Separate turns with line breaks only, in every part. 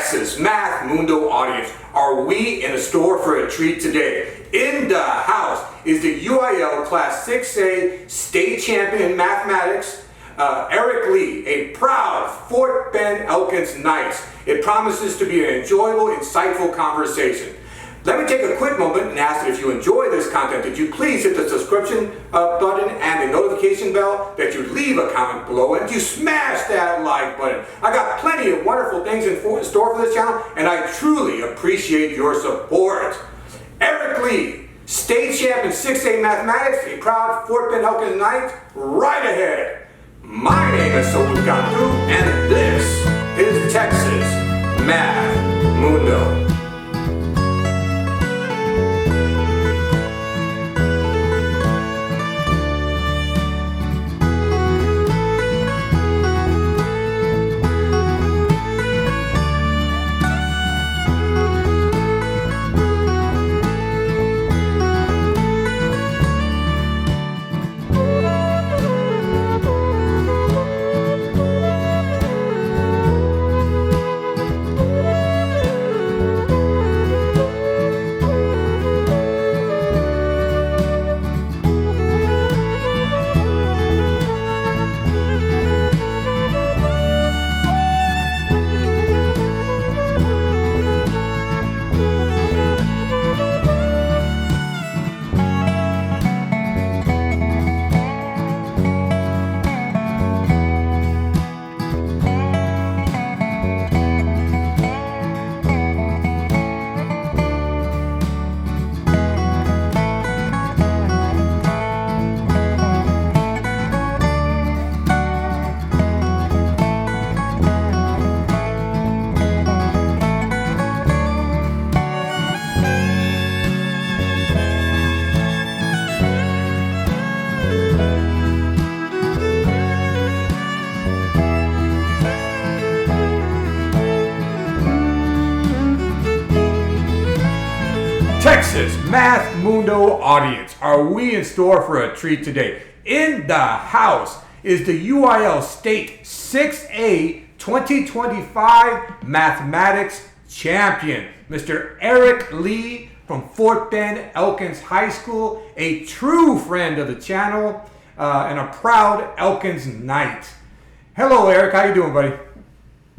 Texas Math Mundo audience, are we in a store for a treat today? In the house is the UIL Class 6A state champion in mathematics, Eric Lee, a proud Fort Bend Elkins Knights. It promises to be an enjoyable, insightful conversation. Let me take a quick moment and ask that if you enjoy this content, that you please hit the subscription button and the notification bell, that you leave a comment below, and you smash that like button. I got plenty of wonderful things in store for this channel, and I truly appreciate your support. Eric Lee, state champion 6A mathematics, a proud Fort Bend Elkins Knight, right ahead. My name is Logan Johnson, and this is Texas Math Mundo. Texas Math Mundo audience, are we in store for a treat today? In the house is the UIL State 6A 2025 Mathematics Champion, Mr. Eric Lee from Fort Bend Elkins High School, a true friend of the channel and a proud Elkins Knight. Hello, Eric. How you doing, buddy?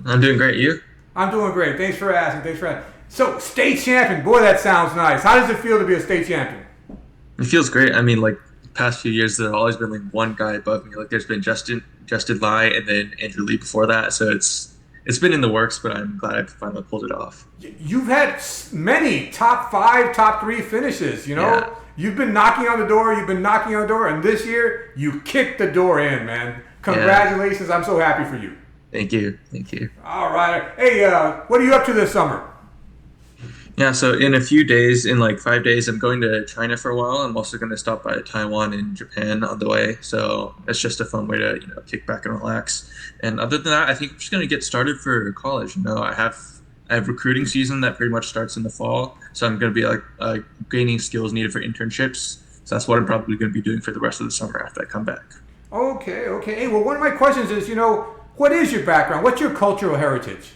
I'm doing great. You?
I'm doing great. Thanks for asking. So, state champion, boy, that sounds nice. How does it feel to be a state champion?
It feels great. I mean, like, the past few years, there have always been, like, one guy above me. Like, there's been Justin Lai and then Andrew Lee before that. So it's been in the works, but I'm glad I finally pulled it off.
You've had many top 5, top 3 finishes, you know?
Yeah.
You've been knocking on the door, and this year, you kicked the door in, man. Congratulations. Yeah. I'm so happy for you.
Thank you.
All right. Hey, what are you up to this summer?
Yeah, so in a few days, in like 5 days, I'm going to China for a while. I'm also going to stop by Taiwan and Japan on the way. So it's just a fun way to, kick back and relax. And other than that, I think I'm just going to get started for college. I have recruiting season that pretty much starts in the fall. So I'm going to be gaining skills needed for internships. So that's what I'm probably going to be doing for the rest of the summer after I come back.
Okay. Hey, well, one of my questions is, what is your background? What's your cultural heritage?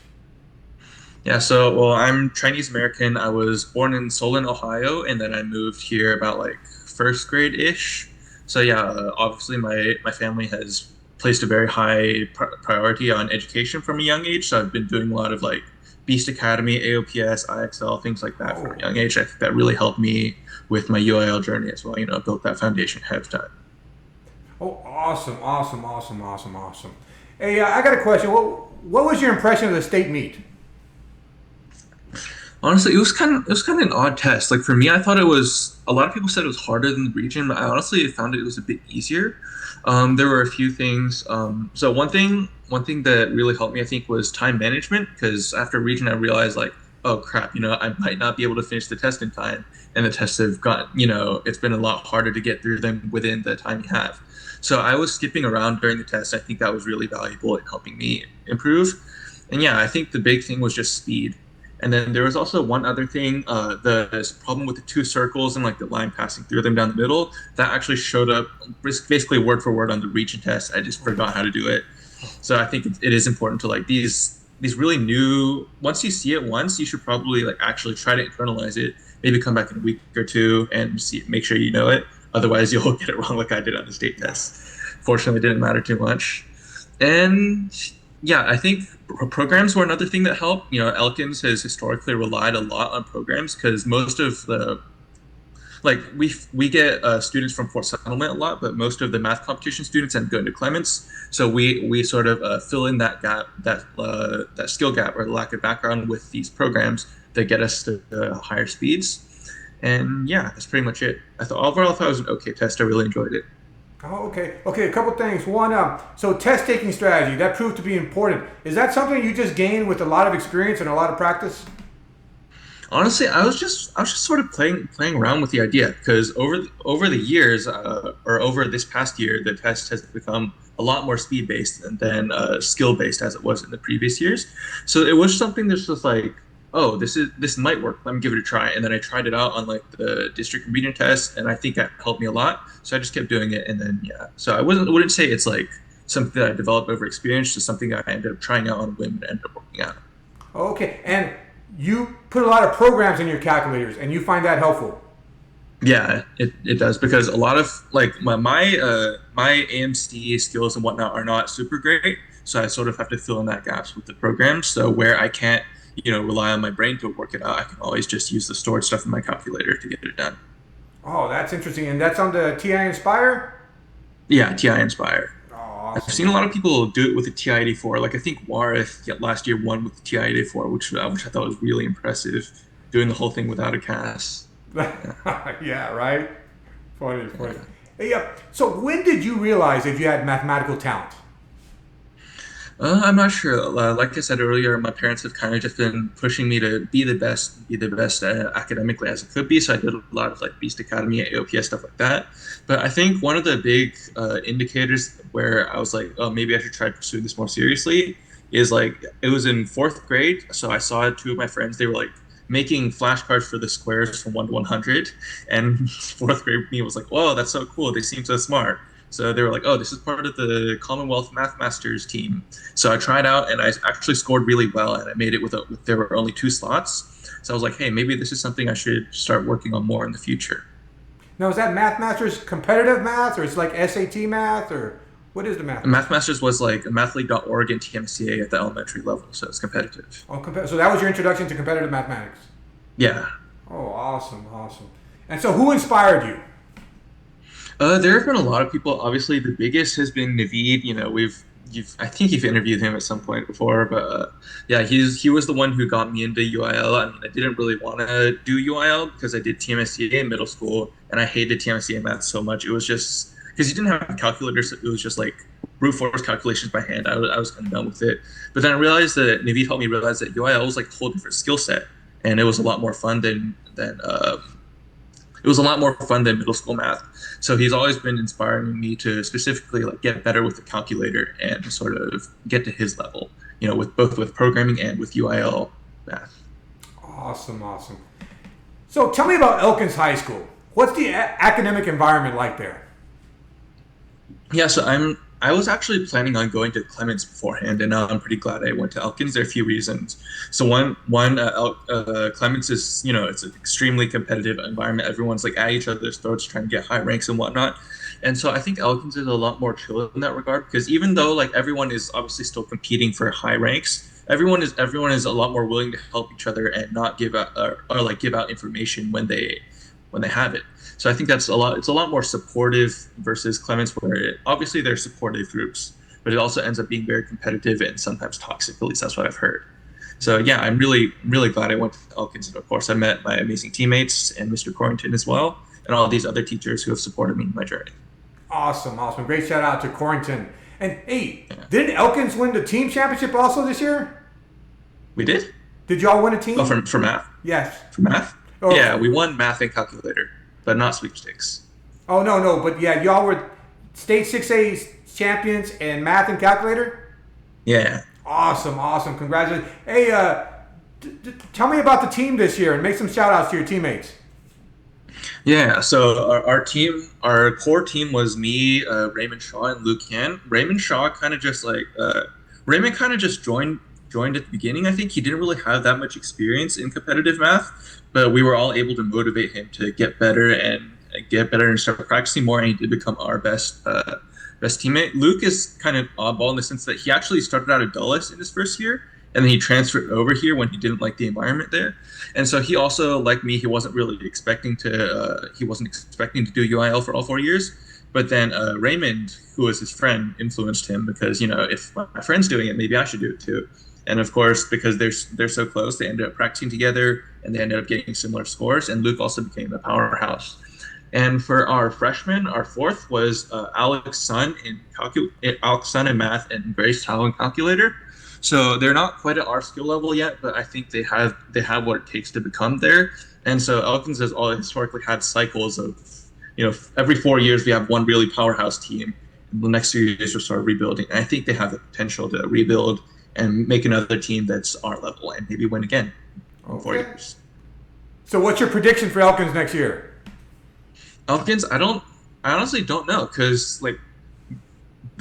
Yeah, so, I'm Chinese American. I was born in Solon, Ohio, and then I moved here about first grade-ish. So yeah, obviously my family has placed a very high priority on education from a young age. So I've been doing a lot of Beast Academy, AOPS, IXL, things like that from a young age. I think that really helped me with my UIL journey as well. Built that foundation ahead of time.
Oh, awesome. Hey, I got a question. What was your impression of the state meet?
Honestly, it was kind of an odd test. For me, I thought it was. A lot of people said it was harder than the region, but I honestly found it was a bit easier. There were a few things. So one thing that really helped me, I think, was time management. Because after region, I realized oh crap, I might not be able to finish the test in time, and the tests have got, it's been a lot harder to get through them within the time you have. So I was skipping around during the test. I think that was really valuable in helping me improve. And yeah, I think the big thing was just speed. And then there was also one other thing, the problem with the two circles and the line passing through them down the middle, that actually showed up basically word for word on the region test. I just forgot how to do it. So I think it is important to these these really new. Once you see it once, you should probably like actually try to internalize it. Maybe come back in a week or two and make sure you know it. Otherwise, you'll get it wrong, like I did on the state test. Fortunately, it didn't matter too much. And yeah, I think programs were another thing that helped. Elkins has historically relied a lot on programs because most of the like we get students from Fort Settlement a lot, but most of the math competition students end up going to Clements. So we sort of fill in that gap, that skill gap or the lack of background with these programs that get us to higher speeds. And yeah, that's pretty much it. Overall, I thought it was an okay test. I really enjoyed it.
Oh, okay. Okay, a couple things. One, so test taking strategy, that proved to be important. Is that something you just gained with a lot of experience and a lot of practice?
Honestly, I was just sort of playing around with the idea because over the years, or over this past year, the test has become a lot more speed based than skill based as it was in the previous years. So it was something that's just like, oh, this might work. Let me give it a try. And then I tried it out on like the district and region test, and I think that helped me a lot. So I just kept doing it, and then yeah. So wouldn't say it's like something that I developed over experience, just something that I ended up trying out on a whim and ended up working out.
Okay, and you put a lot of programs in your calculators, and you find that helpful.
Yeah, it does because a lot of like my AMC skills and whatnot are not super great, so I sort of have to fill in that gaps with the programs. So where I can't, rely on my brain to work it out, I can always just use the stored stuff in my calculator to get it done.
Oh, that's interesting. And that's on the TI Inspire?
Yeah, TI Inspire.
Oh,
I've
awesome.
seen a lot of people do it with the TI-84. Like I think Warith last year won with the TI-84, which I thought was really impressive, doing the whole thing without a CAS. Yeah.
Yeah, right? Funny, funny. Hey, so when did you realize that you had mathematical talent?
I'm not sure. Like I said earlier, my parents have kind of just been pushing me to be the best academically as I could be. So I did a lot of like Beast Academy, AOPS, stuff like that. But I think one of the big indicators where I was like, oh, maybe I should try pursuing this more seriously is like it was in fourth grade. So I saw two of my friends. They were like making flashcards for the squares from 1 to 100, and fourth grade me was like, whoa, that's so cool. They seem so smart. So they were like, oh, this is part of the Commonwealth Math Masters team. So I tried out and I actually scored really well, and I made it there were only 2 slots. So I was like, hey, maybe this is something I should start working on more in the future.
Now, is that Math Masters competitive math, or it's like SAT math, or what is the math?
Math Masters was like mathleague.org and TMCA at the elementary level, so it's competitive.
Oh, so that was your introduction to competitive mathematics.
Yeah.
Oh, awesome, awesome. And so who inspired you?
There have been a lot of people. Obviously, the biggest has been Naveed. I think you've interviewed him at some point before, but yeah, he was the one who got me into UIL. I mean, I didn't really want to do UIL because I did TMSCA in middle school, and I hated TMSCA math so much. It was just because you didn't have calculators. It was just like brute force calculations by hand. I was kind of done with it. But then I realized that Naveed helped me realize that UIL was like a whole different skill set, and it was a lot more fun than middle school math. So he's always been inspiring me to specifically like get better with the calculator and sort of get to his level, with programming and with UIL math.
Awesome, awesome. So tell me about Elkins High School. What's the academic environment like there?
Yeah, so I was actually planning on going to Clements beforehand, and I'm pretty glad I went to Elkins. There are a few reasons. So Clements is, it's an extremely competitive environment. Everyone's like at each other's throats trying to get high ranks and whatnot. And so I think Elkins is a lot more chill in that regard because even though like everyone is obviously still competing for high ranks, everyone is a lot more willing to help each other and not give out or like give out information when they have it. So I think it's a lot more supportive versus Clements, where obviously they're supportive groups, but it also ends up being very competitive and sometimes toxic. At least that's what I've heard. So yeah, I'm really, really glad I went to Elkins. And of course, I met my amazing teammates and Mr. Corrington as well, and all these other teachers who have supported me in my journey.
Awesome, awesome. Great shout out to Corrington. And hey,
Yeah.
didn't Elkins win the team championship also this year?
We did?
Did y'all win a team?
Oh, for math?
Yes.
For math?
Oh.
Yeah, we won math and calculator, but not sweepstakes.
Oh, no, but yeah, y'all were state 6A champions in math and calculator?
Yeah.
Awesome, awesome. Congratulations. Hey, tell me about the team this year and make some shout outs to your teammates.
Yeah, so our core team was me, Raymond Shaw, and Luke Han. Raymond kind of just joined joined at the beginning, I think he didn't really have that much experience in competitive math, but we were all able to motivate him to get better and start practicing more, and he did become our best teammate. Luke is kind of oddball in the sense that he actually started out at Dulles in his first year, and then he transferred over here when he didn't like the environment there. And so he also, like me, he wasn't expecting to do UIL for all 4 years. But then Raymond, who was his friend, influenced him because, if my friend's doing it, maybe I should do it too. And of course, because they're so close, they ended up practicing together and they ended up getting similar scores. And Luke also became a powerhouse. And for our freshman, our fourth was Alex Sun in math and Grace Tao in calculator. So they're not quite at our skill level yet, but I think they have what it takes to become there. And so Elkins has all historically had cycles of, every 4 years we have one really powerhouse team. And the next few years we're sort of rebuilding. And I think they have the potential to rebuild and make another team that's our level and maybe win again in 4 years.
So what's your prediction for Elkins next year?
Elkins, I honestly don't know, because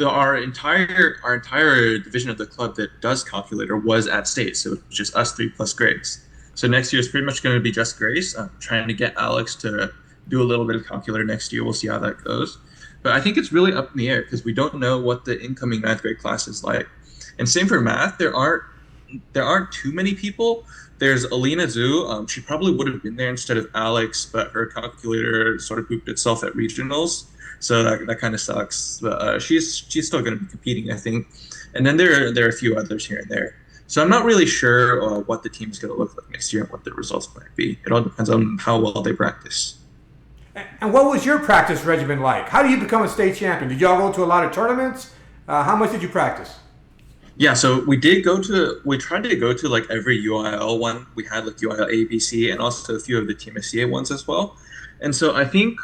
our entire division of the club that does calculator was at state, so it's just us three plus Grace. So next year is pretty much going to be just Grace. I'm trying to get Alex to do a little bit of calculator next year. We'll see how that goes. But I think it's really up in the air because we don't know what the incoming math grade class is like. And same for math. There aren't too many people. There's Alina Zhu. She probably would have been there instead of Alex, but her calculator sort of grouped itself at regionals. So that kind of sucks. But she's still going to be competing, I think. And then there are a few others here and there. So I'm not really sure what the team's going to look like next year and what the results might be. It all depends on how well they practice.
And what was your practice regimen like? How do you become a state champion? Did y'all go to a lot of tournaments? How much did you practice?
Yeah, so we tried to go to every UIL one. We had UIL ABC and also a few of the Team SCA ones as well. And so I think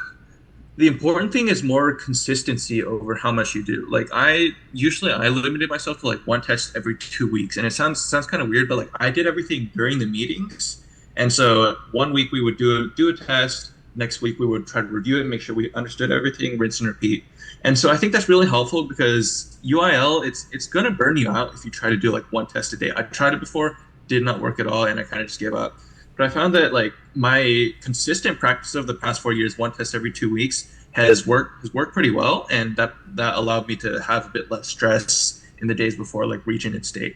the important thing is more consistency over how much you do. I limited myself to one test every 2 weeks. And it sounds kind of weird, but I did everything during the meetings. And so 1 week we would do a test. Next week we would try to review it and make sure we understood everything, rinse and repeat. And so I think that's really helpful because UIL, it's going to burn you out if you try to do one test a day. I tried it before, did not work at all, and I kind of just gave up. But I found that my consistent practice of the past 4 years, one test every 2 weeks, has worked pretty well, and that allowed me to have a bit less stress in the days before region and state.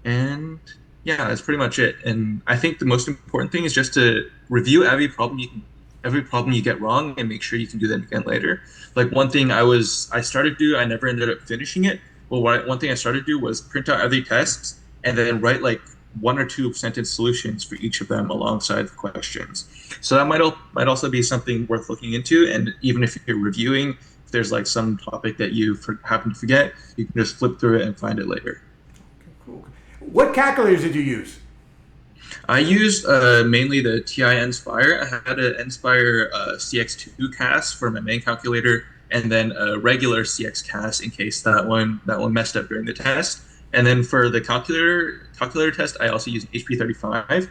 And yeah, that's pretty much it. And I think the most important thing is just to review every problem you get wrong and make sure you can do that again later. One thing I started to do, I never ended up finishing it. Well, one thing I started to do was print out every test and then write 1 or 2 sentence solutions for each of them alongside the questions. So that might also be something worth looking into. And even if you're reviewing, if there's some topic that you happen to forget, you can just flip through it and find it later.
Cool. What calculators did you use?
I used mainly the TI Nspire. I had an Nspire CX2 cast for my main calculator, and then a regular CX cast in case that one messed up during the test. And then for the calculator test, I also used HP35.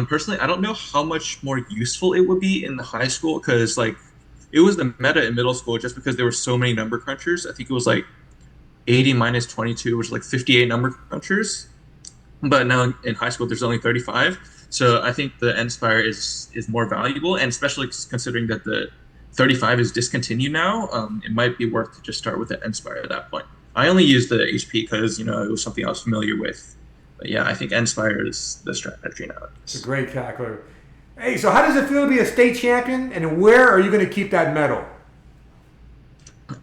Personally, I don't know how much more useful it would be in the high school because it was the meta in middle school just because there were so many number crunchers. I think it was 80 minus 22, which is 58 number crunchers. But now in high school, there's only 35. So I think the Nspire is more valuable, and especially considering that the 35 is discontinued now, it might be worth to just start with the Nspire at that point. I only used the HP because, it was something I was familiar with. But yeah, I think Nspire is the strategy now.
It's a great calculator. Hey, so how does it feel to be a state champion, and where are you going to keep that medal?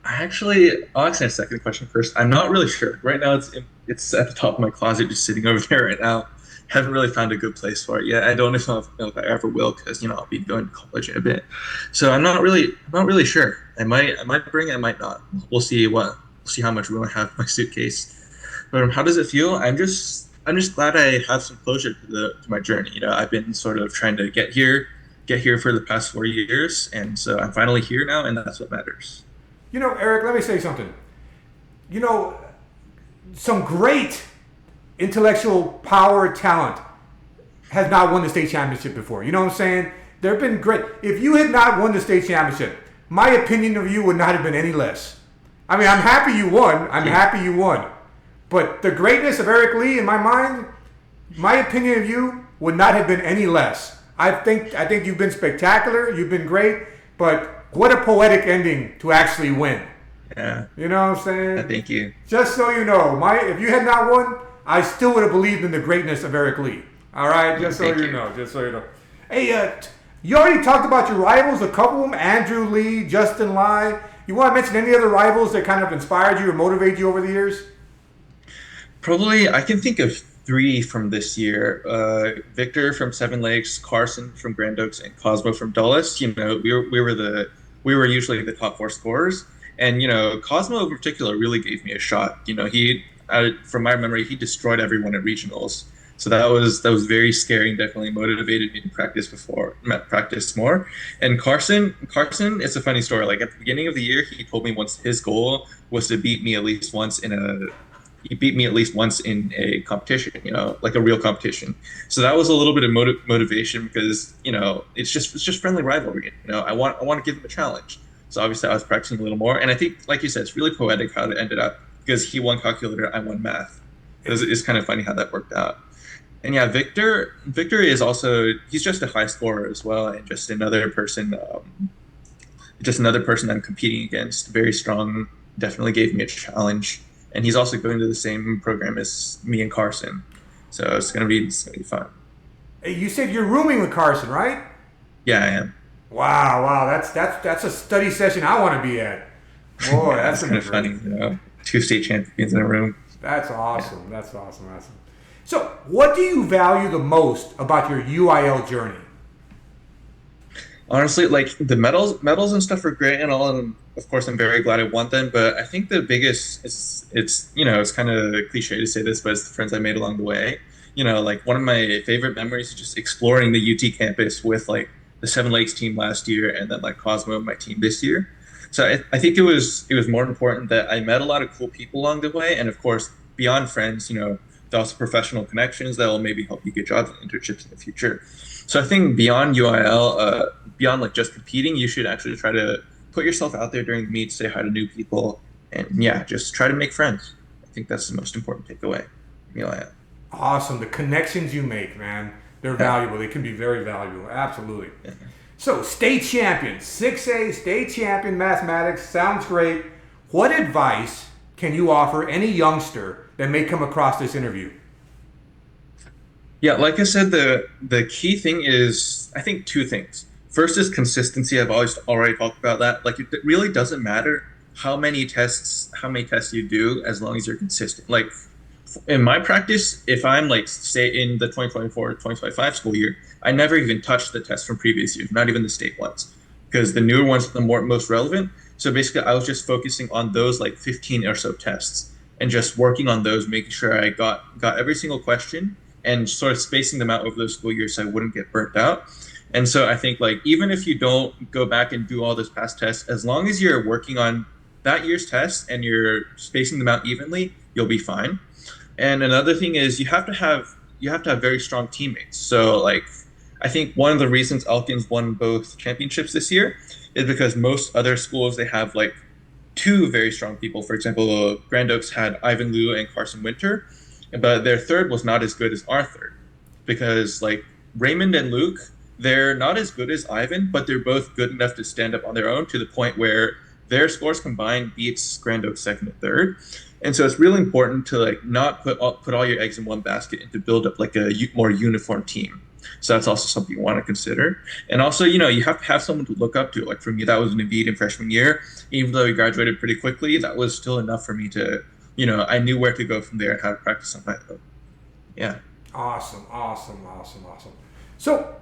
I'll answer the second question first. I'm not really sure. Right now, it's at the top of my closet, just sitting over there right now. Haven't really found a good place for it yet. I don't know if I ever will, because I'll be going to college in a bit. So I'm not really sure. I might bring it, I might not. We'll see how much room I have in my suitcase. But how does it feel? I'm just glad I have some closure to my journey. I've been sort of trying to get here for the past 4 years, and so I'm finally here now, and that's what matters.
Eric, let me say something. Some great intellectual power talent has not won the state championship before. You know what I'm saying? There have been great. If you had not won the state championship, my opinion of you would not have been any less. I mean, I'm happy you won. But the greatness of Eric Lee, in my mind, my opinion of you would not have been any less. I think you've been spectacular. You've been great. But what a poetic ending to actually win.
Yeah.
You know what I'm saying?
Thank you.
Just so you know, if you had not won, I still would have believed in the greatness of Eric Lee. All right? Just so you know. Just so you know. Hey, you already talked about your rivals, a couple of them, Andrew Lee, Justin Lai. You want to mention any other rivals that kind of inspired you or motivated you over the years?
Probably, I can think of 3 from this year. Victor from Seven Lakes, Carson from Grand Oaks, and Cosmo from Dulles. You know, we were usually the top 4 scorers, and you know, Cosmo in particular really gave me a shot. You know, from my memory, he destroyed everyone at regionals. So that was very scary and definitely motivated me to practice more. And Carson, it's a funny story. Like at the beginning of the year, he told me once his goal was to beat me at least once in a competition, you know, like a real competition. So that was a little bit of motivation because, you know, it's just friendly rivalry. You know, I want to give him a challenge. So obviously I was practicing a little more. And I think, like you said, it's really poetic how it ended up because he won calculator, I won math. It's kind of funny how that worked out. And yeah, Victor is also, he's just a high scorer as well. And just another person I'm competing against, very strong, definitely gave me a challenge. And he's also going to the same program as me and Carson. So it's gonna be fun.
Hey, you said you're rooming with Carson, right?
Yeah, I am.
Wow, that's a study session I want to be at. Boy,
Yeah,
that's
kind of funny, you know, 2 state champions in a room.
That's awesome. Yeah. That's awesome. So, what do you value the most about your UIL journey?
Honestly, like the medals and stuff are great and all, and of course I'm very glad I won them. But I think the biggest it's you know, it's kind of cliche to say this, but it's the friends I made along the way. You know, like one of my favorite memories is just exploring the UT campus with like the Seven Lakes team last year and then like Cosmo, my team this year. So I think it was more important that I met a lot of cool people along the way, and of course beyond friends, you know, there's also professional connections that will maybe help you get jobs and internships in the future. So I think beyond UIL, beyond like just competing, you should actually try to put yourself out there during the meets, say hi to new people, and yeah, just try to make friends. I think that's the most important takeaway from UIL.
Awesome. The connections you make, man, they're valuable. They can be very valuable. Absolutely. Yeah. So, state champion, 6A state champion mathematics, sounds great. What advice can you offer any youngster that may come across this interview?
Yeah, like I said, the key thing is, I think 2 things. First is consistency. I've already talked about that. Like, it really doesn't matter how many tests you do as long as you're consistent. Like, in my practice, if I'm like, say in the 2024-2025 school year, I never even touched the tests from previous years, not even the state ones, because the newer ones are the most relevant. So basically, I was just focusing on those like 15 or so tests and just working on those, making sure I got every single question and sort of spacing them out over those school years so I wouldn't get burnt out. And so I think like even if you don't go back and do all those past tests, as long as you're working on that year's tests and you're spacing them out evenly, you'll be fine. And another thing is you have to have very strong teammates. So like I think one of the reasons Elkins won both championships this year is because most other schools, they have like 2 very strong people. For example, Grand Oaks had Ivan Liu and Carson Winter, but their third was not as good as our third because like Raymond and Luke, they're not as good as Ivan, but they're both good enough to stand up on their own to the point where their scores combined beats Grand Oaks second and third. And so it's really important to like not put all your eggs in one basket and to build up like a more uniform team. So that's also something you want to consider. And also, you know, you have to have someone to look up to. Like for me, that was Naveed in freshman year. Even though he graduated pretty quickly, that was still enough for me to, you know, I knew where to go from there and how to practice on my own. Yeah.
Awesome. So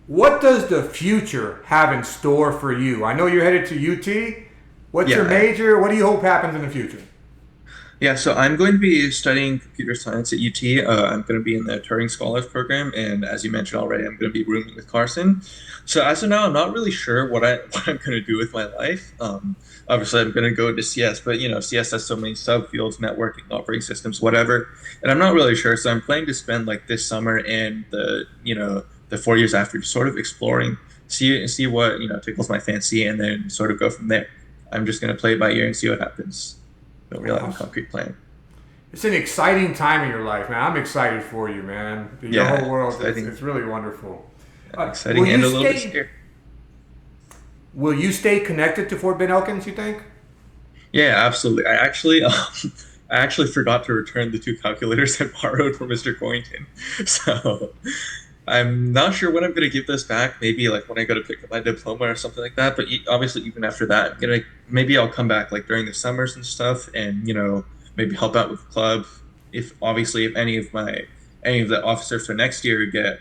what does the future have in store for you? I know you're headed to UT. What's your major? What do you hope happens in the future?
Yeah, so I'm going to be studying computer science at UT. I'm going to be in the Turing Scholars program, and as you mentioned already, I'm going to be rooming with Carson. So as of now, I'm not really sure what I'm going to do with my life. Obviously, I'm going to go to CS, but you know, CS has so many subfields, networking, operating systems, whatever, and I'm not really sure. So I'm planning to spend like this summer and the 4 years after, sort of exploring, see what tickles my fancy, and then sort of go from there. I'm just going to play it by ear and see what happens. Don't really have a concrete plan.
it's an exciting time in your life, man. I'm excited for you, man. Your whole world, it's really wonderful.
Exciting and a little bit scary.
Will you stay connected to Fort Bend Elkins, you think?
Yeah, absolutely. I actually forgot to return the 2 calculators I borrowed from Mr. Coyington. So I'm not sure when I'm going to give this back. Maybe like when I go to pick up my diploma or something like that. But obviously, even after that, maybe I'll come back like during the summers and stuff, and maybe help out with the club. If any of the officers for next year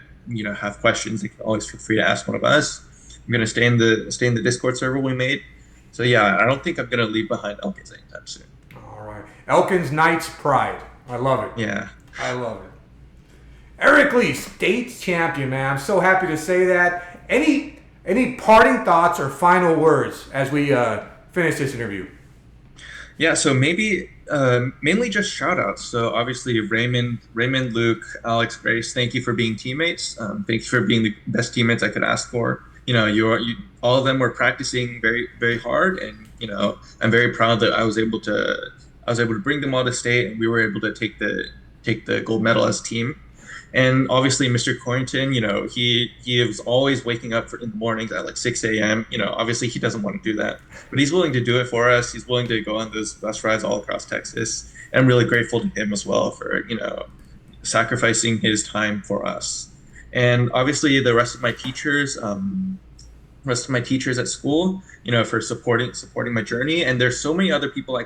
have questions, they can always feel free to ask one of us. I'm going to stay in the Discord server we made. So yeah, I don't think I'm going to leave behind Elkins anytime soon.
All right. Elkins Knights pride. I love it.
Yeah.
I love it. Eric Lee, state champion, man. I'm so happy to say that. Any parting thoughts or final words as we finish this interview?
Yeah, so maybe mainly just shout outs. So obviously Raymond, Luke, Alex, Grace, thank you for being teammates. Thank you for being the best teammates I could ask for. All of them were practicing very, very hard, and I'm very proud that I was able to bring them all to state, and we were able to take the gold medal as a team. And obviously, Mr. Coyington, he was always waking up in the mornings at like 6 a.m. Obviously he doesn't want to do that, but he's willing to do it for us. He's willing to go on those bus rides all across Texas. And I'm really grateful to him as well for, sacrificing his time for us. And obviously the rest of my teachers at school, for supporting my journey. And there's so many other people I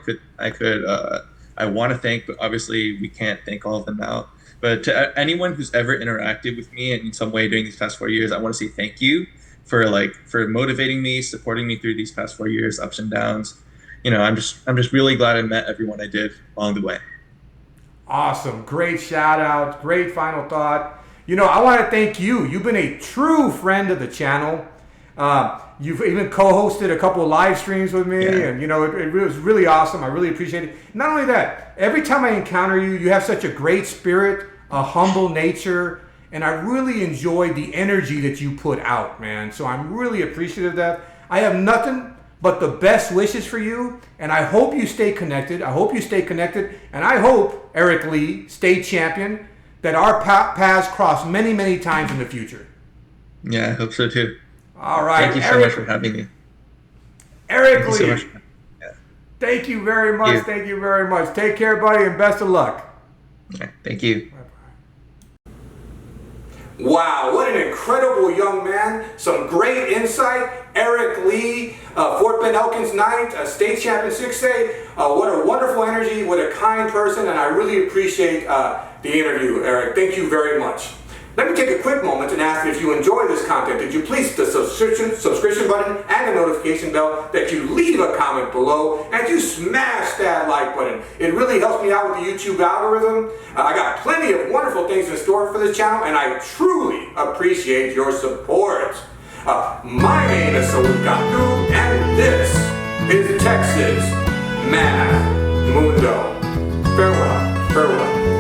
want to thank, but obviously we can't thank all of them now. But to anyone who's ever interacted with me in some way during these past 4 years, I want to say thank you for motivating me, supporting me through these past 4 years, ups and downs. I'm just really glad I met everyone I did along the way.
Awesome. Great shout out. Great final thought. I want to thank you. You've been a true friend of the channel. You've even co-hosted a couple of live streams with me, and it was really awesome. I really appreciate it. Not only that, every time I encounter you, you have such a great spirit, a humble nature, and I really enjoy the energy that you put out, man. So I'm really appreciative of that. I have nothing but the best wishes for you, and I hope you stay connected. And I hope, Eric Lee, state champion, that our paths cross many, many times in the future.
Yeah, I hope so too.
All right.
Thank you so much for having me.
Eric Lee. Thank you very much. Yeah. Thank you very much. Take care, buddy, and best of luck.
Okay, thank you.
Wow, what an incredible young man. Some great insight. Eric Lee, Fort Bend Elkins Knight, state champion 6A. What a wonderful energy, what a kind person, and I really appreciate the interview, Eric. Thank you very much. Let me take a quick moment and ask if you enjoy this content, that you please hit the subscription button and the notification bell, that you leave a comment below, and you smash that like button. It really helps me out with the YouTube algorithm. I got plenty of wonderful things in store for this channel, and I truly appreciate your support. My name is Saul Gatu, and this is Texas Math Mundo. Farewell.